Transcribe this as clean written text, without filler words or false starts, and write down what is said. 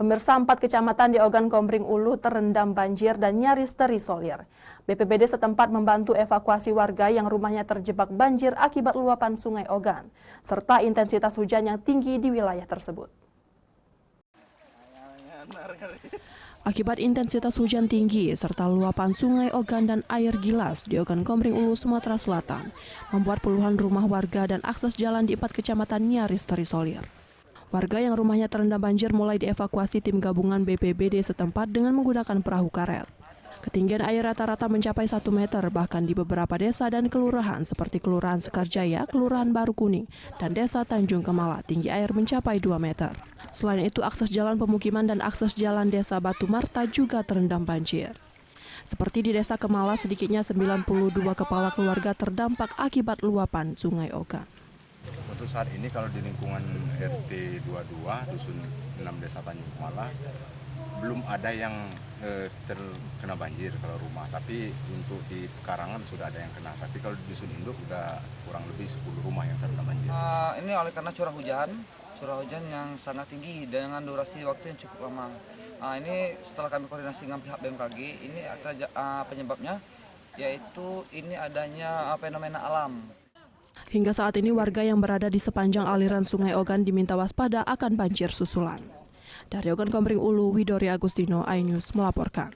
Pemirsa, 4 kecamatan di Ogan Komering Ulu terendam banjir dan nyaris terisolir. BPBD setempat membantu evakuasi warga yang rumahnya terjebak banjir akibat luapan Sungai Ogan, serta intensitas hujan yang tinggi di wilayah tersebut. Akibat intensitas hujan tinggi serta luapan Sungai Ogan dan air gilas di Ogan Komering Ulu, Sumatera Selatan, membuat puluhan rumah warga dan akses jalan di 4 kecamatan nyaris terisolir. Warga yang rumahnya terendam banjir mulai dievakuasi tim gabungan BPBD setempat dengan menggunakan perahu karet. Ketinggian air rata-rata mencapai 1 meter bahkan di beberapa desa dan kelurahan seperti Kelurahan Sekarjaya, Kelurahan Baru Kuning, dan Desa Tanjung Kemala tinggi air mencapai 2 meter. Selain itu, akses jalan pemukiman dan akses jalan Desa Batu Marta juga terendam banjir. Seperti di Desa Kemala, sedikitnya 92 kepala keluarga terdampak akibat luapan Sungai Ogan. Untuk saat ini kalau di lingkungan RT 22 Dusun 6 Desa Tanjung Kemala belum ada yang terkena banjir kalau rumah, tapi untuk di pekarangan sudah ada yang kena. Tapi kalau di Dusun Induk udah kurang lebih 10 rumah yang terkena banjir. Ini oleh karena curah hujan yang sangat tinggi dengan durasi waktu yang cukup lama. Ini setelah kami koordinasi dengan pihak BMKG, ini penyebabnya yaitu ini adanya fenomena alam. Hingga saat ini warga yang berada di sepanjang aliran Sungai Ogan diminta waspada akan banjir susulan. Dari Ogan Komering Ulu, Widori Agustino, iNews melaporkan.